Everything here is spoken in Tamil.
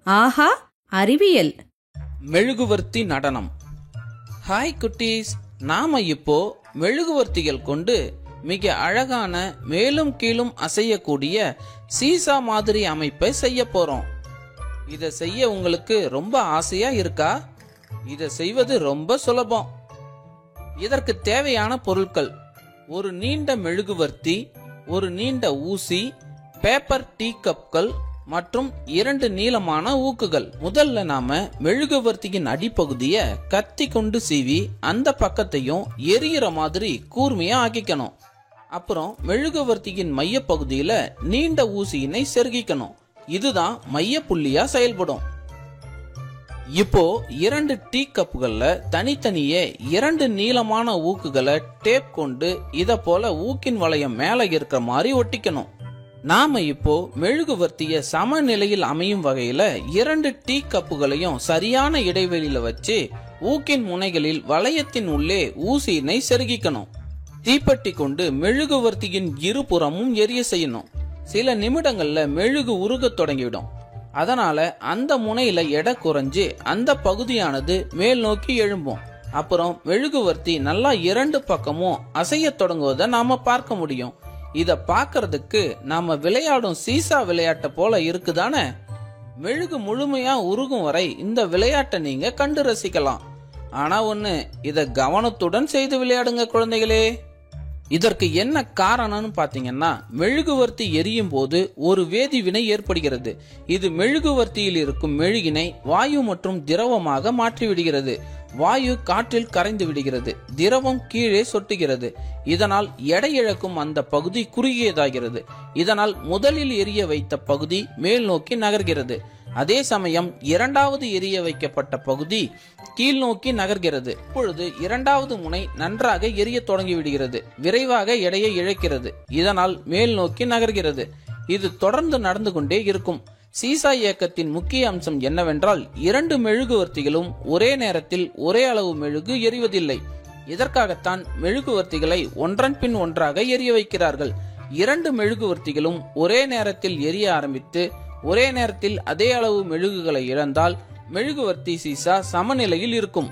ஆஹா, அறிவியல். மெழுகுவர்த்தி நடனம். ஹாய் குட்டீஸ், நாம இப்போ மெழுகுவர்த்திகள் கொண்டு மிக அழகான மேலும் கீழும் அசையக்கூடிய சீசா மாதிரி அமைப்பை செய்ய போறோம். இத செய்ய உங்களுக்கு ரொம்ப ஆசையா இருக்கா? இத செய்வது ரொம்ப சுலபம். இதற்கு தேவையான பொருட்கள்: ஒரு நீண்ட மெழுகுவர்த்தி, ஒரு நீண்ட ஊசி, பேப்பர் டீ கப்கள் மற்றும் 2 நீளமான ஊக்குகள். முதல்ல நாம மெழுகுவர்த்தியின் அடிப்பகுதிய கத்தி கொண்டு சீவி அந்த பக்கத்தையும் எரியிற மாதிரி கூர்மையா ஆக்கிக்கணும். அப்புறம் மெழுகுவர்த்தியின் மைய பகுதியில நீண்ட ஊசியினை செருகிக்கணும். இதுதான் மைய புள்ளியா செயல்படும். இப்போ 2 டீ கப்புகள்ல தனித்தனியே 2 நீளமான ஊக்குகளை டேப் கொண்டு இத போல ஊக்கின் வளையம் மேல இருக்கிற மாதிரி ஒட்டிக்கணும். நாம இப்போ மெழுகுவர்த்திய சமநிலையில் அமையும் வகையில 2 டீ கப்புகளையும் சரியான இடைவெளியில வச்சு ஊக்கின் முனைகளில் வளையத்தின் உள்ளே ஊசியினை செருகிக்கணும். தீப்பெட்டி கொண்டு மெழுகுவர்த்தியின் இருபுறமும் எரிய செய்யணும். சில நிமிடங்கள்ல மெழுகு உருக தொடங்கிவிடும். அதனால அந்த முனையில எடை குறைஞ்சு அந்த பகுதியானது மேல் நோக்கி எழும்பும். அப்புறம் மெழுகுவர்த்தி நல்லா 2 பக்கமும் அசைய தொடங்குவதை நாம பார்க்க முடியும். இத பாக்கிறதுக்கு நாம விளையாடும் சீசா விளையாட்ட போல இருக்குதானே? மெழுகு முழுமையா உருகும் வரை இந்த விளையாட்டை நீங்க கண்டு ரசிக்கலாம். ஆனா ஒண்ணு, இத கவனத்துடன் செய்து விளையாடுங்க குழந்தைகளே. இதற்கு என்ன காரணம்னு பாத்தீங்கன்னா, மெழுகுவர்த்தி எரியும் போது ஒரு வேதிவினை ஏற்படுகிறது. இது மெழுகுவர்த்தியில் இருக்கும் மெழுகினை வாயு மற்றும் திரவமாக மாற்றிவிடுகிறது. வாயு காற்றில் கரைந்து விடுகிறது, திரவம் கீழே சொட்டுகிறது. இதனால் எடை இழக்கும் அந்த பகுதி குறுகியதாகிறது. இதனால் முதலில் எரிய வைத்த பகுதி மேல் நோக்கி நகர்கிறது. அதே சமயம் இரண்டாவது எரிய வைக்கப்பட்ட பகுதி கீழ் நோக்கி நகர்கிறது. இப்பொழுது இரண்டாவது முனை நன்றாக எரிய தொடங்கிவிடுகிறது. விரைவாக எடையை இழக்கிறது. இதனால் மேல் நோக்கி நகர்கிறது. இது தொடர்ந்து நடந்து கொண்டே இருக்கும். சீசா இயக்கத்தின் முக்கிய அம்சம் என்னவென்றால், 2 மெழுகுவர்த்திகளும் ஒரே நேரத்தில் ஒரே அளவு மெழுகு எரிவதில்லை. இதற்காகத்தான் மெழுகுவர்த்திகளை ஒன்றன் பின் ஒன்றாக எரிய வைக்கிறார்கள். 2 மெழுகுவர்த்திகளும் ஒரே நேரத்தில் எரிய ஆரம்பித்து ஒரே நேரத்தில் அதே அளவு மெழுகுகளை இழந்தால் மெழுகுவர்த்தி சீசா சமநிலையில் இருக்கும்.